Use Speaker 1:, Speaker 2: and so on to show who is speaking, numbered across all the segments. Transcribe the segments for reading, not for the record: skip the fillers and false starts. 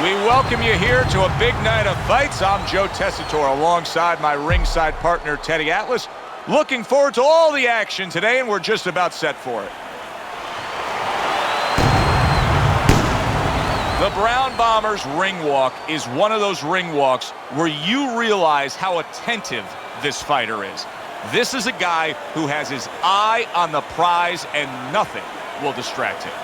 Speaker 1: We welcome you here to a big night of fights. I'm Joe Tessitore alongside my ringside partner, Teddy Atlas. Looking forward to all the action today, and we're just about set for it. The Brown Bombers ring walk is one of those ring walks where you realize how attentive this fighter is. This is a guy who has his eye on the prize and nothing will distract him.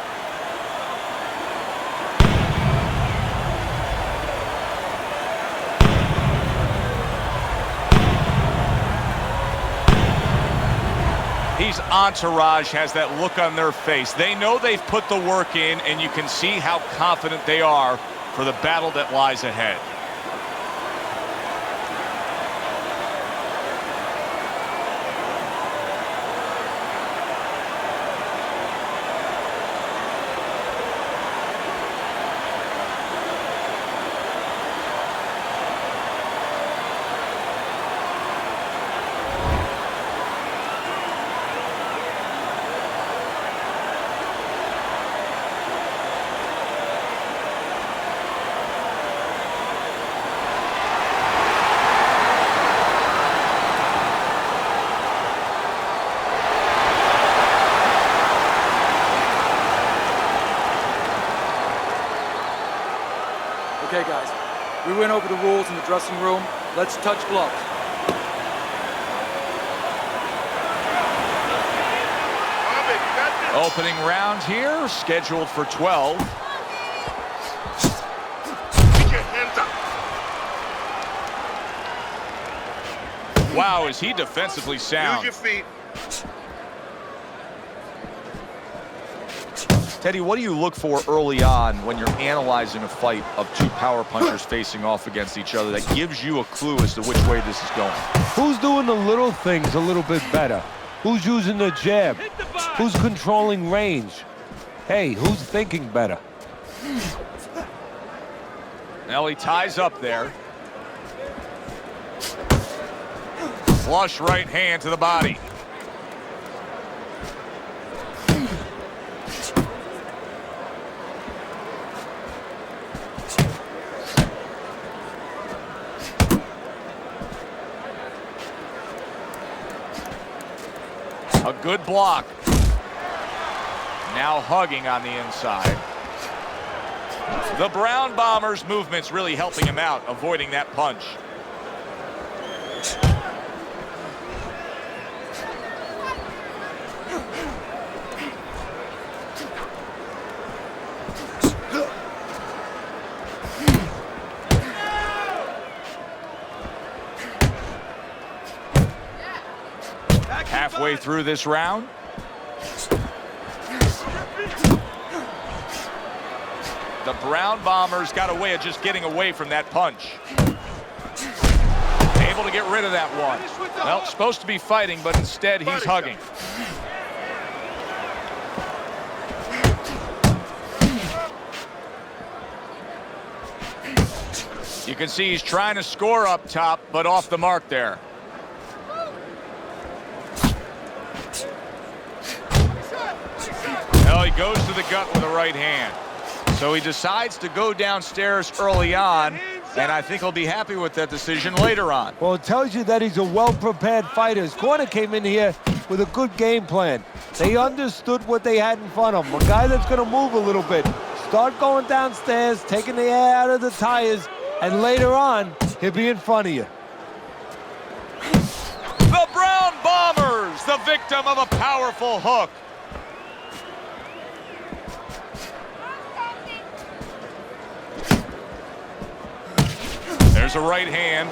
Speaker 1: His entourage has that look on their face. They know they've put the work in, and you can see how confident they are for the battle that lies ahead.
Speaker 2: Okay, guys, we went over the rules in the dressing room. Let's touch gloves.
Speaker 1: Opening round here, scheduled for 12.
Speaker 3: Get your hands up.
Speaker 1: Wow, is he defensively sound.
Speaker 3: Use your feet.
Speaker 1: Teddy, what do you look for early on when you're analyzing a fight of two power punchers facing off against each other that gives you a clue as to which way this is going?
Speaker 4: Who's doing the little things a little bit better? Who's using the jab? Who's controlling range? Hey, who's thinking better?
Speaker 1: Now he ties up there. Flush right hand to the body. A good block. Now hugging on the inside. The Brown Bombers' movement's really helping him out, avoiding that punch. Halfway through this round. The Brown Bombers got a way of just getting away from that punch. Able to get rid of that one. Well, supposed to be fighting, but instead he's hugging. You can see he's trying to score up top, but off the mark there. Well, he goes to the gut with a right hand. So he decides to go downstairs early on, and I think he'll be happy with that decision later on.
Speaker 4: Well, it tells you that he's a well-prepared fighter. His corner came in here with a good game plan. They understood what they had in front of him. A guy that's going to move a little bit. Start going downstairs, taking the air out of the tires, and later on, he'll be in front of you.
Speaker 1: The Brown Bombers, the victim of a powerful hook. There's a right hand.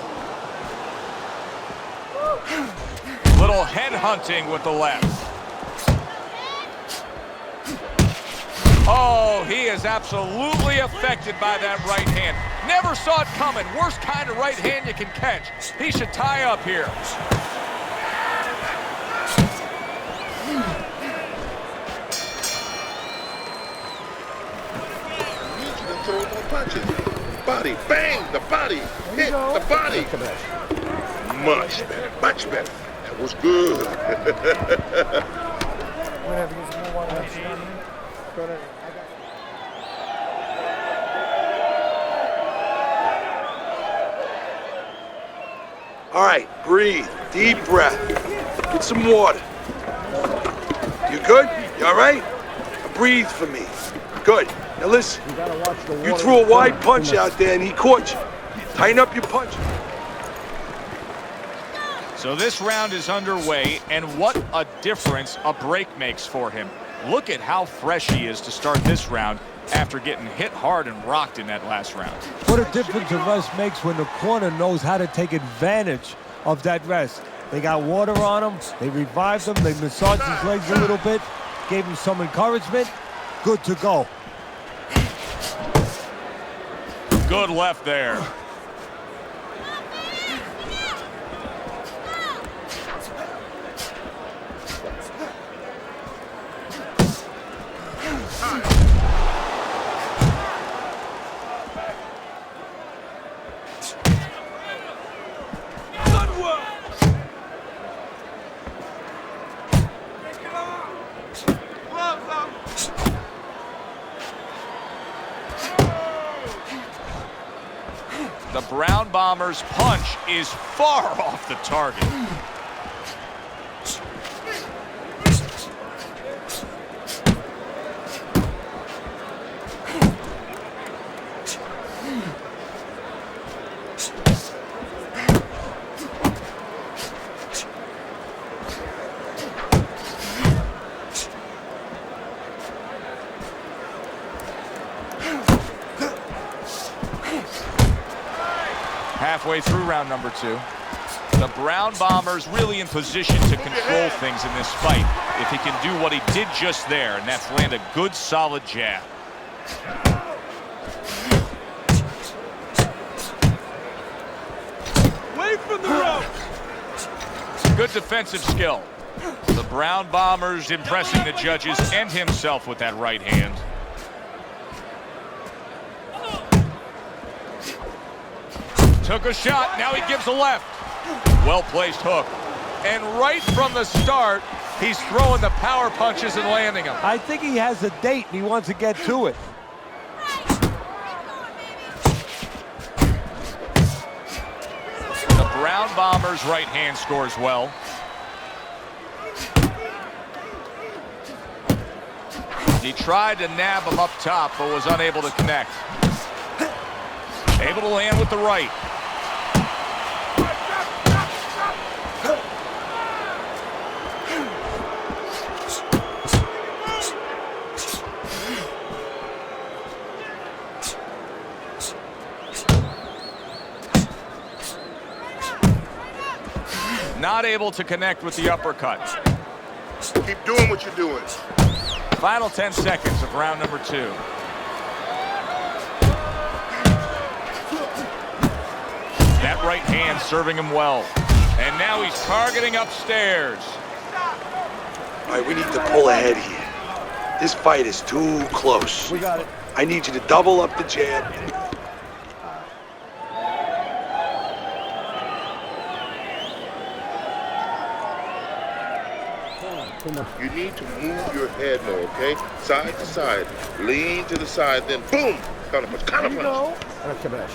Speaker 1: Little head hunting with the left. Oh, he is absolutely affected by that right hand. Never saw it coming. Worst kind of right hand you can catch. He should tie up here.
Speaker 3: Throw more punches. Body, bang, the body, hit the body. Much better, much better. That was good.
Speaker 5: All right, breathe. Deep breath. Get some water. You good? You all right? Breathe for me. Good. Now listen. You threw a wide punch out there and he caught you. Tighten up your punch.
Speaker 1: So this round is underway, and what a difference a break makes for him. Look at how fresh he is to start this round after getting hit hard and rocked in that last round.
Speaker 4: What a difference a rest makes when the corner knows how to take advantage of that rest. They got water on him, they revived him, they massaged his legs a little bit, gave him some encouragement. Good to go.
Speaker 1: Good left there. The Brown Bombers' punch is far off the target. Halfway through round number 2. The Brown Bombers really in position to control things in this fight if he can do what he did just there, and that's land a good solid jab.
Speaker 5: Away from the ropes.
Speaker 1: Good defensive skill. The Brown Bombers impressing the judges and himself with that right hand. Took a shot, now he gives a left. Well-placed hook. And right from the start, he's throwing the power punches and landing them.
Speaker 4: I think he has a date and he wants to get to it.
Speaker 1: The Brown Bombers' right hand scores well. He tried to nab him up top, but was unable to connect. Able to land with the right. Not able to connect with the uppercut.
Speaker 3: Keep doing what you're doing.
Speaker 1: Final 10 seconds of round number 2. That right hand serving him well. And now he's targeting upstairs.
Speaker 5: All right, we need to pull ahead here. This fight is too close.
Speaker 4: We got it.
Speaker 5: I need you to double up the jab.
Speaker 3: You need to move your head more, okay? Side to side. Lean to the side, then boom! Counter punch, counter punch.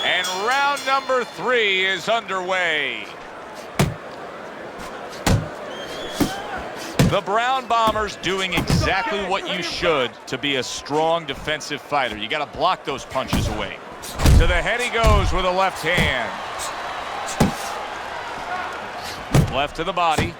Speaker 1: And round number 3 is underway. The Brown Bombers doing exactly what you should to be a strong defensive fighter. You got to block those punches away. To the head he goes with a left hand. Left to the body.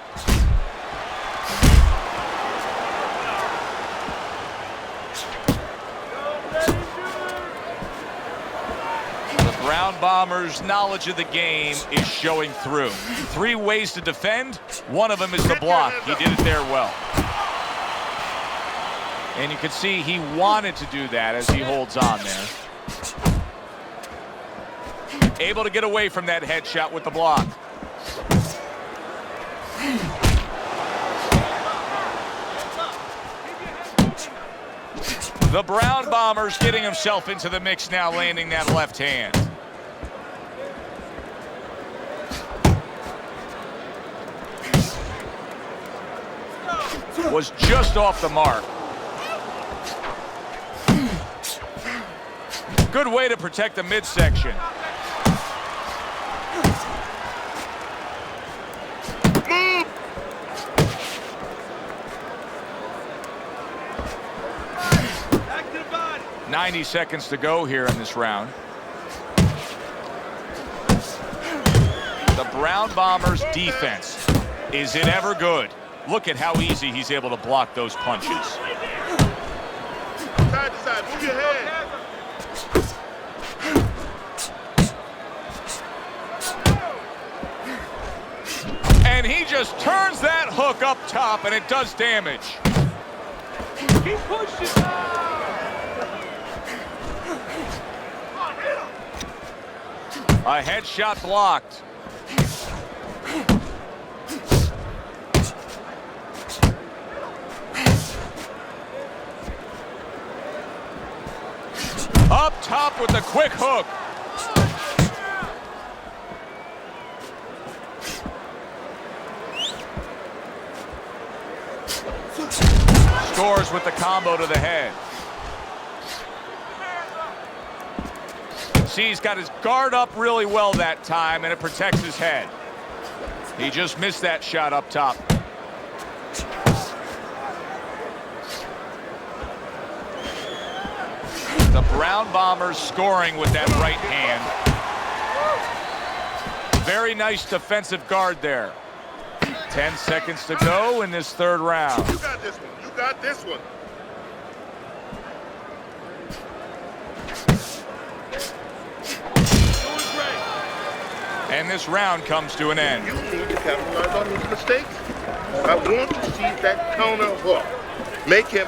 Speaker 1: The Brown Bombers' knowledge of the game is showing through. 3 ways to defend. One of them is the block. He did it there well. And you can see he wanted to do that as he holds on there. Able to get away from that headshot with the block. The Brown Bombers getting himself into the mix now, landing that left hand. was just off the mark. Good way to protect the midsection.
Speaker 3: Move!
Speaker 1: 90 seconds to go here in this round. The Brown Bombers' defense, is it ever good? Look at how easy he's able to block those punches.
Speaker 3: Side to side, move your head.
Speaker 1: And he just turns that hook up top, and it does damage.
Speaker 2: Keep pushing.
Speaker 1: A headshot blocked. Up top with the quick hook. Scores with the combo to the head. See, he's got his guard up really well that time, and it protects his head. He just missed that shot up top. The Brown Bombers scoring with that right hand. Very nice defensive guard there. 10 seconds to go in this third round.
Speaker 3: You got this one. You got this one.
Speaker 1: And this round comes to an end.
Speaker 3: You need to capitalize on his mistakes. I want to see that counter hook. Make him.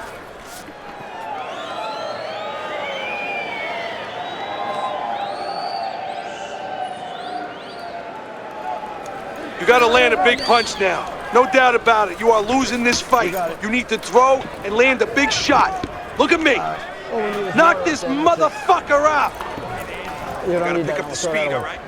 Speaker 5: You got to land a big punch now. No doubt about it. You are losing this fight. You need to throw and land a big shot. Look at me. Knock this motherfucker out.
Speaker 6: You
Speaker 5: Got to pick up the speed, all right?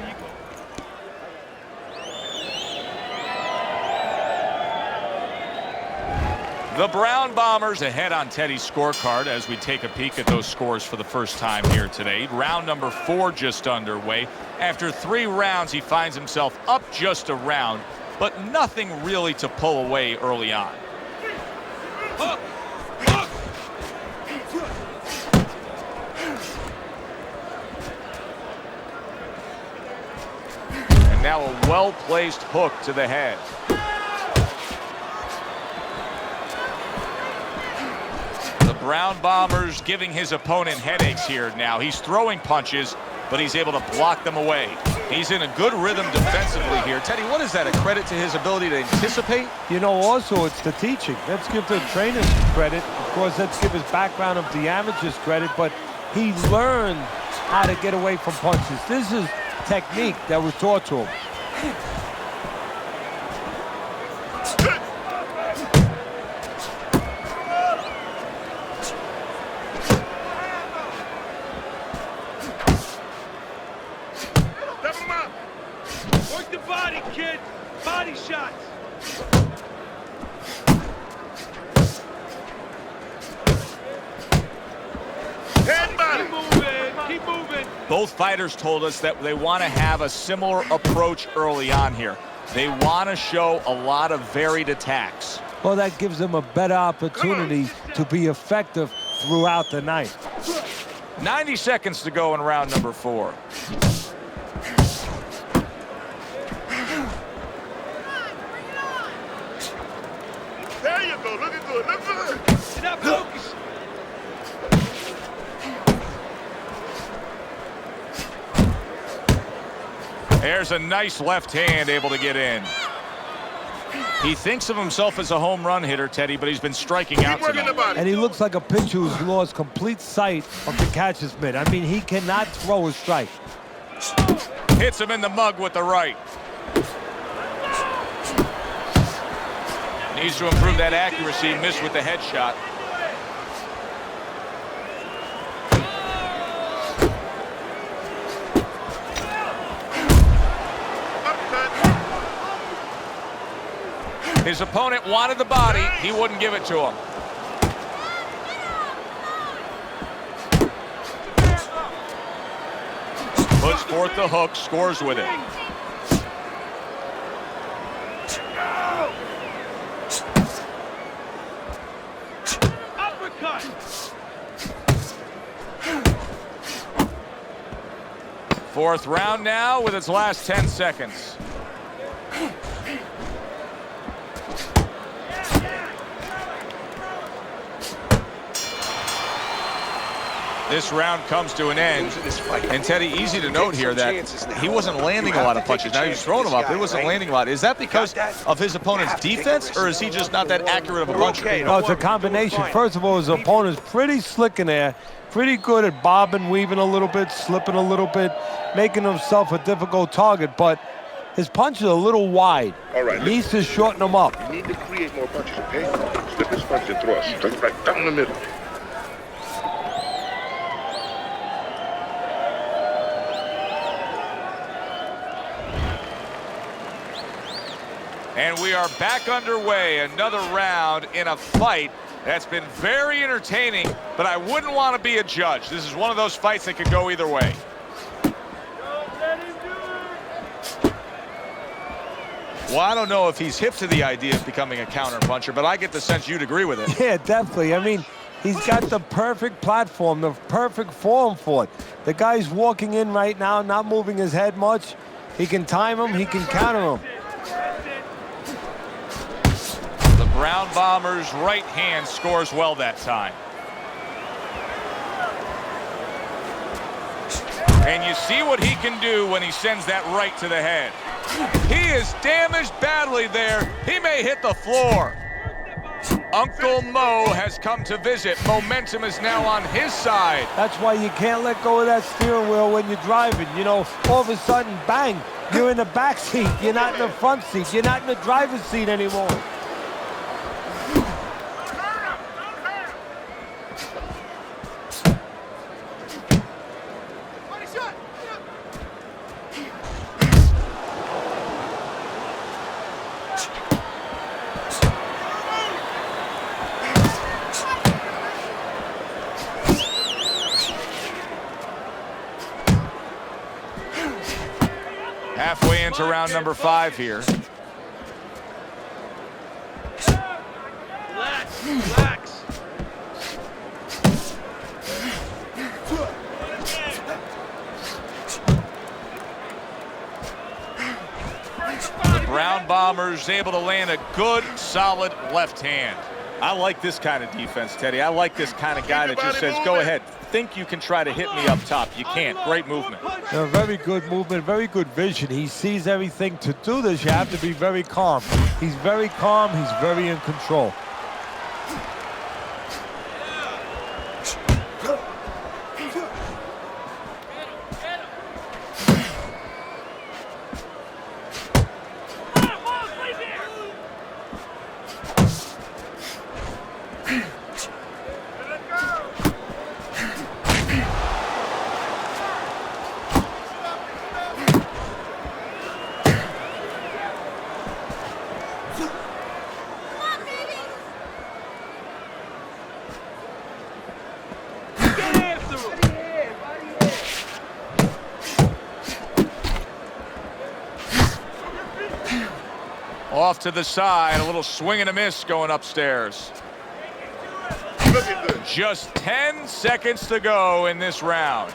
Speaker 1: The Brown Bombers ahead on Teddy's scorecard as we take a peek at those scores for the first time here today. Round number 4 just underway. After 3 rounds, he finds himself up just a round, but nothing really to pull away early on. And now a well-placed hook to the head. Brown Bombers giving his opponent headaches here now. He's throwing punches, but he's able to block them away. He's in a good rhythm defensively here. Teddy, what is that, a credit to his ability to anticipate?
Speaker 4: You know, also, it's the teaching. Let's give the trainers credit. Of course, let's give his background of the amateurs credit, but he learned how to get away from punches. This is technique that was taught to him.
Speaker 5: Body shots.
Speaker 3: Head body.
Speaker 5: Keep moving. Keep moving.
Speaker 1: Both fighters told us that they want to have a similar approach early on here. They want to show a lot of varied attacks.
Speaker 4: Well, that gives them a better opportunity to be effective throughout the night.
Speaker 1: 90 seconds to go in round number 4.
Speaker 3: There you go. Looking good. Look good.
Speaker 5: Now focus.
Speaker 1: There's a nice left hand able to get in. He thinks of himself as a home run hitter, Teddy, but he's been striking out
Speaker 3: Keep working the
Speaker 1: tonight.
Speaker 3: body.
Speaker 4: And he looks like a pitcher who's lost complete sight of the catcher's mitt. I mean, he cannot throw a strike.
Speaker 1: Hits him in the mug with the right. Needs to improve that accuracy. Missed with the headshot. His opponent wanted the body. He wouldn't give it to him. Puts forth the hook, scores with it. Fourth round now with its last 10 seconds. This round comes to an end. And Teddy, easy to note here that he wasn't landing a lot of punches. Now he's throwing them up. He wasn't landing a lot. Is that because of his opponent's defense, or is he just not that accurate of a puncher?
Speaker 4: No, it's a combination. First of all, his opponent's pretty slick in there, pretty good at bobbing, weaving a little bit, slipping a little bit, making himself a difficult target, but his punches are a little wide.
Speaker 3: All right,
Speaker 4: He needs to shorten them up.
Speaker 3: You need to create more punches, okay? Slip his punch and thrust. Straight right down the middle.
Speaker 1: And we are back underway. Another round in a fight that's been very entertaining, but I wouldn't want to be a judge. This is one of those fights that could go either way. Well, I don't know if he's hip to the idea of becoming a counter-puncher, but I get the sense you'd agree with it.
Speaker 4: Yeah, definitely. I mean, he's got the perfect platform, the perfect form for it. The guy's walking in right now, not moving his head much. He can time him, he can counter him.
Speaker 1: The Brown Bombers' right hand scores well that time. And you see what he can do when he sends that right to the head. He is damaged badly there. He may hit the floor. Uncle Mo has come to visit. Momentum is now on his side.
Speaker 4: That's why you can't let go of that steering wheel when you're driving. You know, all of a sudden, bang, you're in the back seat. You're not in the front seat. You're not in the driver's seat anymore.
Speaker 1: Halfway into round number 5 here.
Speaker 5: Relax, relax.
Speaker 1: The Brown Bombers able to land a good, solid left hand. I like this kind of defense, Teddy. I like this kind of guy that just says, go ahead, think you can try to hit me up top. You can't. Great movement.
Speaker 4: Very good movement, very good vision. He sees everything. To do this, you have to be very calm. He's very calm. He's very in control.
Speaker 1: Off to the side, a little swing and a miss going upstairs. Just 10 seconds to go in this round.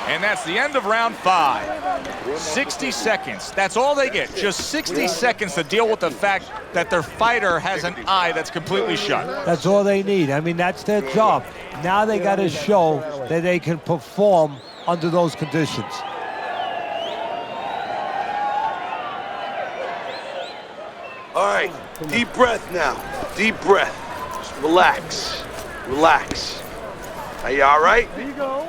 Speaker 1: And that's the end of round 5. 60 seconds. That's all they get. Just 60 seconds to deal with the fact that their fighter has an eye that's completely shut.
Speaker 4: That's all they need. I mean, that's their job. Now they got to show that they can perform under those conditions.
Speaker 5: All right, deep breath now. Deep breath. Just relax. Relax. Are you all right?
Speaker 4: There you go.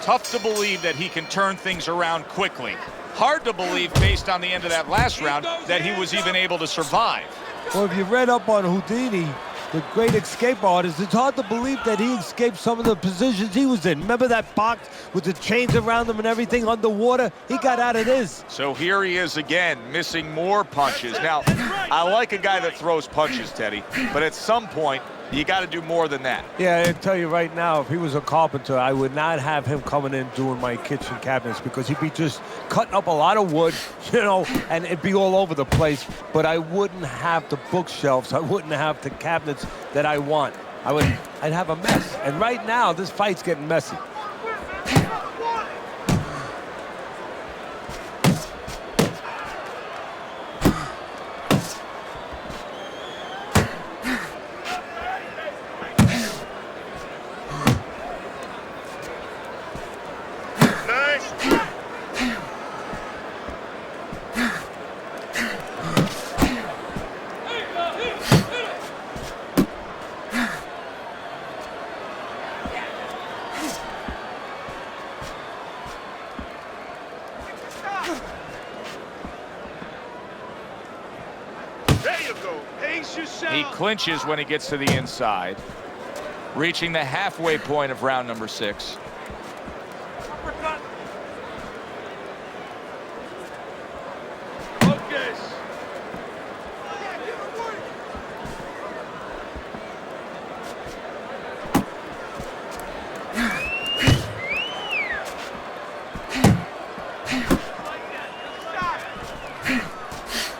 Speaker 1: Tough to believe that he can turn things around quickly. Hard to believe, based on the end of that last round, that he was even able to survive.
Speaker 4: Well, if you read up on Houdini, the great escape artist, it's hard to believe that he escaped some of the positions he was in. Remember that box with the chains around him and everything underwater? He got out of this.
Speaker 1: So here he is again, missing more punches. Now, I like a guy that throws punches, Teddy, but at some point, you got to do more than that.
Speaker 4: Yeah, I tell you right now, if he was a carpenter, I would not have him coming in doing my kitchen cabinets because he'd be just cutting up a lot of wood, you know, and it'd be all over the place. But I wouldn't have the bookshelves. I wouldn't have the cabinets that I want. I'd have a mess. And right now, this fight's getting messy.
Speaker 1: He clinches when he gets to the inside, reaching the halfway point of round number 6.
Speaker 5: Focus.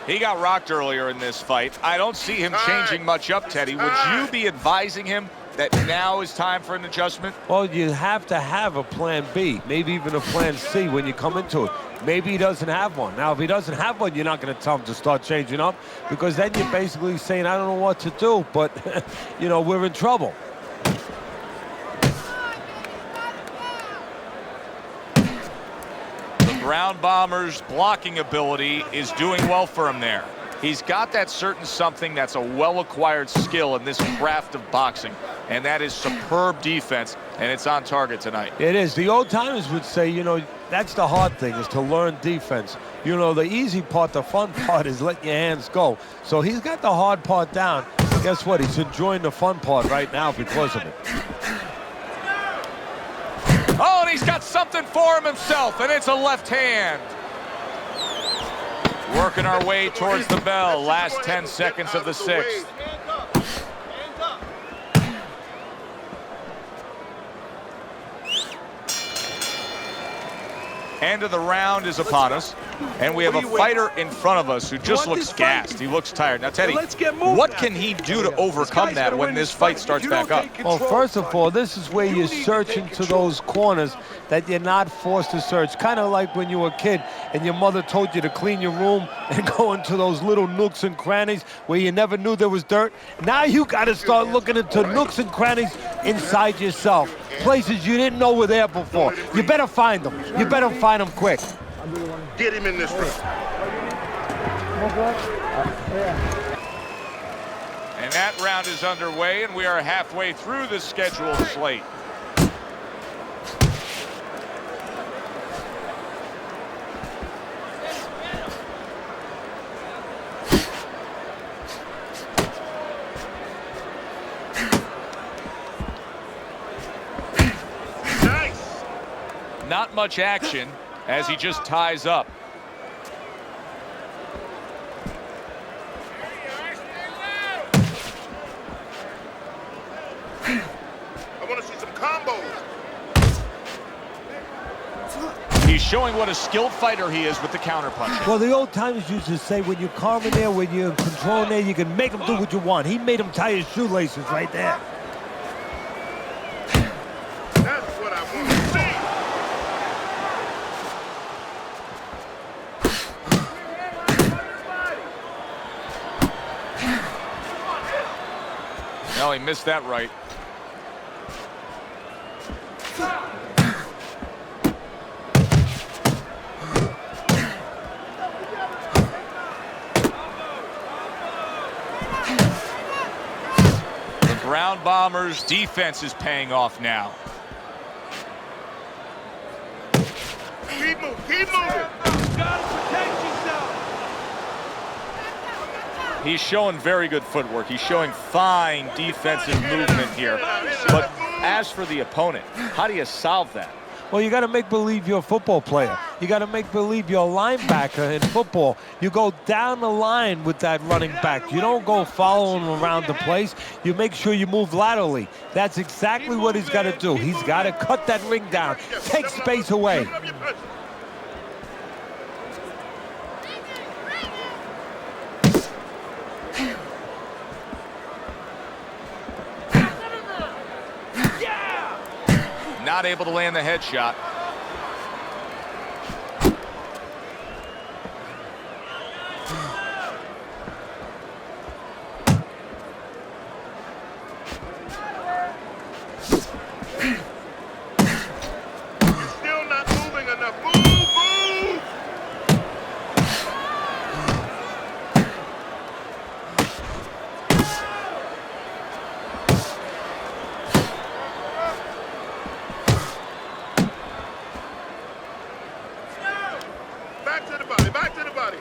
Speaker 1: He got rocked earlier in this fight. I don't see him changing much up, Teddy. Would you be advising him that now is time for an adjustment?
Speaker 4: Well, you have to have a plan B, maybe even a plan C when you come into it. Maybe he doesn't have one. Now, if he doesn't have one, you're not going to tell him to start changing up because then you're basically saying, I don't know what to do, but, you know, we're in trouble.
Speaker 1: Ground Bomber's blocking ability is doing well for him there. He's got that certain something that's a well-acquired skill in this craft of boxing, and that is superb defense, and it's on target tonight.
Speaker 4: It is. The old-timers would say, you know, that's the hard thing, is to learn defense. You know, the easy part, the fun part is letting your hands go. So he's got the hard part down. Guess what? He's enjoying the fun part right now because of it.
Speaker 1: Oh, and he's got something for him himself, and it's a left hand. Working our way towards the bell. Last 10 seconds of the 6th. End of the round is upon us, and we have a fighter in front of us who just looks gassed. He looks tired. Now, Teddy, what can he do to overcome that when this fight starts back up?
Speaker 4: Well, first of all, this is where you search into those corners that you're not forced to search. Kind of like when you were a kid and your mother told you to clean your room and go into those little nooks and crannies where you never knew there was dirt. Now you got to start looking into nooks and crannies inside yourself. Places you didn't know were there before. You better find them. You better find them quick.
Speaker 3: Get him in this room.
Speaker 1: And that round is underway, and we are halfway through the scheduled slate. Not much action as he just ties up.
Speaker 3: I want to see some combos.
Speaker 1: He's showing what a skilled fighter he is with the counterpunching.
Speaker 4: Well, the old timers used to say when you're calm in there, when you're in control in there, you can make him do what you want. He made him tie his shoelaces right there.
Speaker 3: That's what I want to see.
Speaker 1: No, he missed that right. The Ground Bombers' defense is paying off now.
Speaker 3: Keep Keep moving. Keep moving.
Speaker 1: He's showing very good footwork. He's showing fine defensive movement here. But as for the opponent, how do you solve that?
Speaker 4: Well, you got to make believe you're a football player. You got to make believe you're a linebacker in football. You go down the line with that running back. You don't go following him around the place. You make sure you move laterally. That's exactly what he's got to do. He's got to cut that ring down, take space away.
Speaker 1: Not able to land the headshot.
Speaker 3: Still not moving enough. Move, move! Back to the body, back to the body.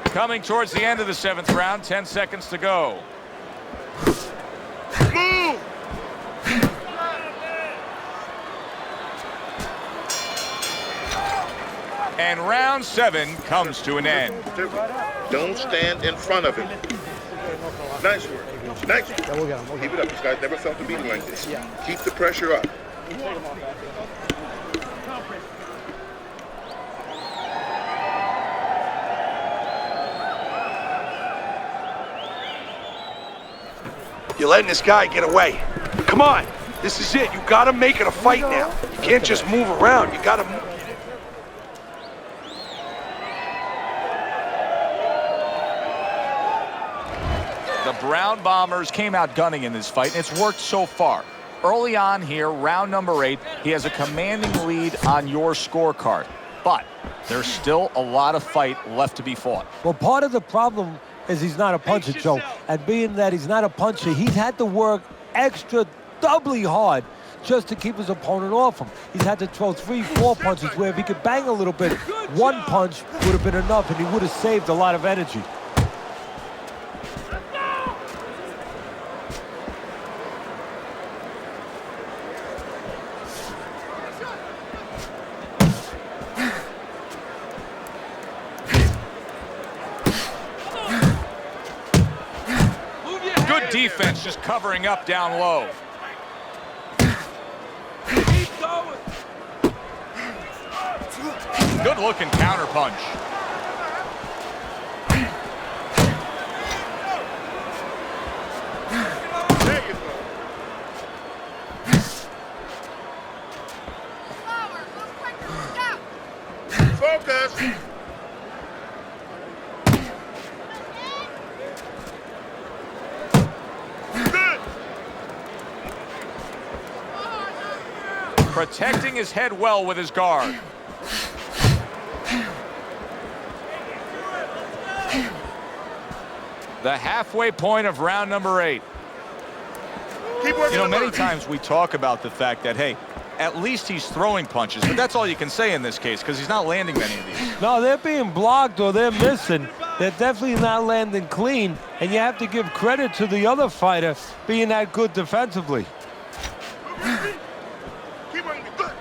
Speaker 1: Coming towards the end of the 7th round, 10 seconds to go.
Speaker 3: Move!
Speaker 1: And round 7 comes to an end.
Speaker 3: Don't stand in front of him. Nice work. Nice work. Keep it up. This guy's never felt a beating like this. Keep the pressure up.
Speaker 5: You're letting this guy get away. Come on. This is it. You gotta make it a fight now. You can't just move around. You gotta move.
Speaker 1: The Brown Bombers came out gunning in this fight, and it's worked so far. Early on here, round number 8, he has a commanding lead on your scorecard. But there's still a lot of fight left to be fought.
Speaker 4: Well, part of the problem is he's not a puncher, Joe. And being that he's not a puncher, he's had to work extra doubly hard just to keep his opponent off him. He's had to throw 3, 4 punches where if he could bang a little bit, one punch would have been enough and he would have saved a lot of energy.
Speaker 1: Good defense, just covering up down low. Good looking counter punch.
Speaker 3: There you go. Focus. Good.
Speaker 1: Protecting his head well with his guard. The halfway point of round number 8.
Speaker 3: Keep working.
Speaker 1: You know,
Speaker 3: the
Speaker 1: many
Speaker 3: body.
Speaker 1: times we talk about the fact that, hey, at least he's throwing punches, but that's all you can say in this case because he's not landing many of these.
Speaker 4: No, they're being blocked or they're missing. They're definitely not landing clean, and you have to give credit to the other fighter being that good defensively.
Speaker 3: Keep working. Good.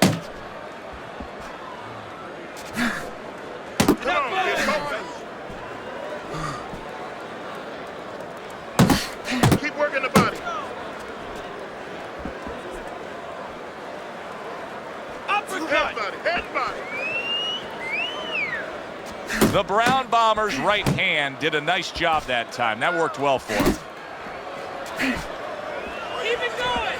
Speaker 3: Come on, kid. Focus. Keep working the body. Head body. Head body.
Speaker 1: The Brown Bombers' right hand did a nice job that time. That worked well for him.
Speaker 6: Keep it going!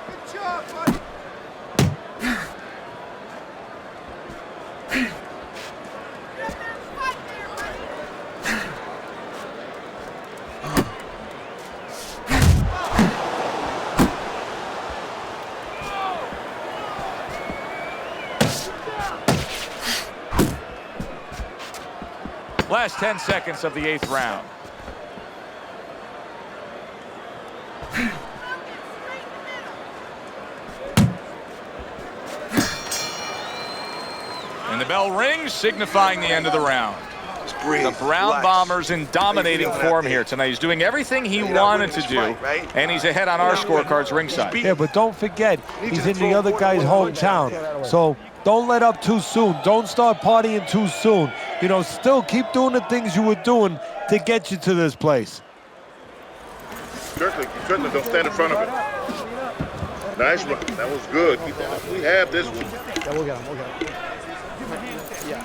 Speaker 6: Good job, buddy!
Speaker 1: Last 10 seconds of the 8th round. And the bell rings, signifying the end of the round. The Brown Bombers in dominating form here tonight. He's doing everything he wanted to do, and he's ahead on our scorecards ringside.
Speaker 4: Yeah, but don't forget, he's in the other guy's hometown. So don't let up too soon. Don't start partying too soon. You know, still keep doing the things you were doing to get you to this place.
Speaker 3: Kirkland, don't stand in front of it. Nice one. That was good. We have this one.
Speaker 7: Yeah, we'll get him. We'll get him. Yeah.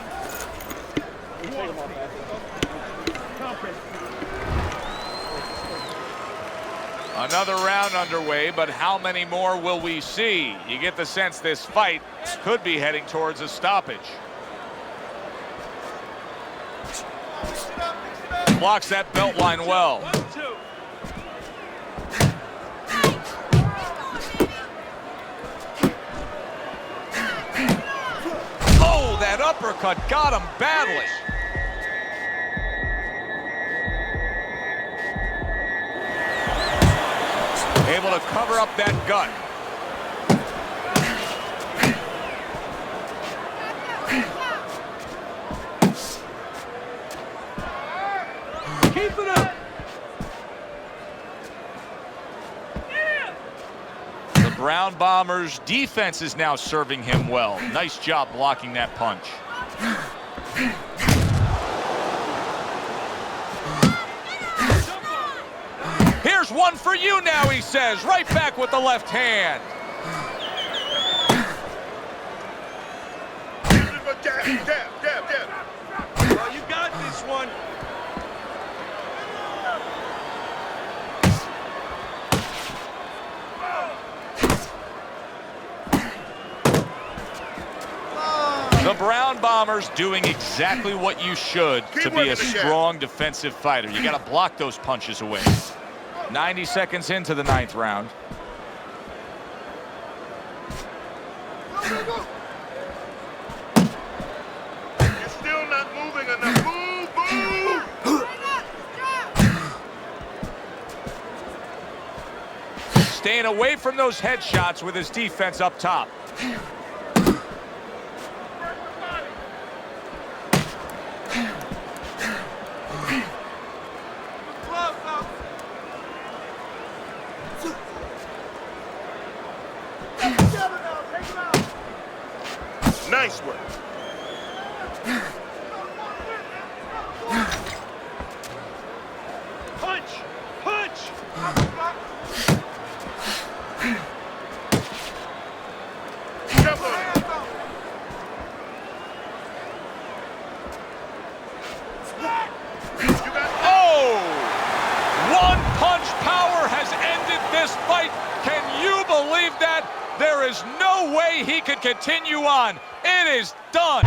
Speaker 1: Another round underway, but how many more will we see? You get the sense this fight could be heading towards a stoppage. Blocks that belt line well. Oh, that uppercut got him badly. Able to cover up that gut.
Speaker 6: Keep it up.
Speaker 1: The Brown Bombers' defense is now serving him well. Nice job blocking that punch. Here's one for you now, he says. Right back with the left hand.
Speaker 3: Jab.
Speaker 6: Oh, you got this one.
Speaker 1: The Brown Bombers doing exactly what you should to be a strong defensive fighter. You got to block those punches away. 90 seconds into the 9th round.
Speaker 3: You're still not moving enough. Move.
Speaker 1: Staying away from those headshots with his defense up top.
Speaker 3: Nice one.
Speaker 6: Punch.
Speaker 3: Jump on it.
Speaker 1: Oh! One punch power has ended this fight. Can you believe that? There is no way he could continue on. It is done.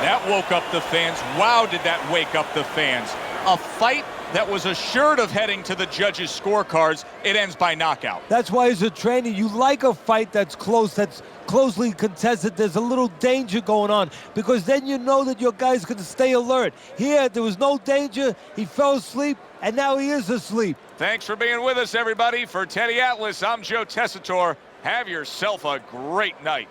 Speaker 1: That woke up the fans. Wow, did that wake up the fans. A fight that was assured of heading to the judges' scorecards. It ends by knockout.
Speaker 4: That's why as a trainer, you like a fight that's close, that's closely contested. There's a little danger going on because then you know that your guy's going to stay alert. Here, there was no danger. He fell asleep, and now he is asleep.
Speaker 1: Thanks for being with us, everybody. For Teddy Atlas, I'm Joe Tessitore. Have yourself a great night.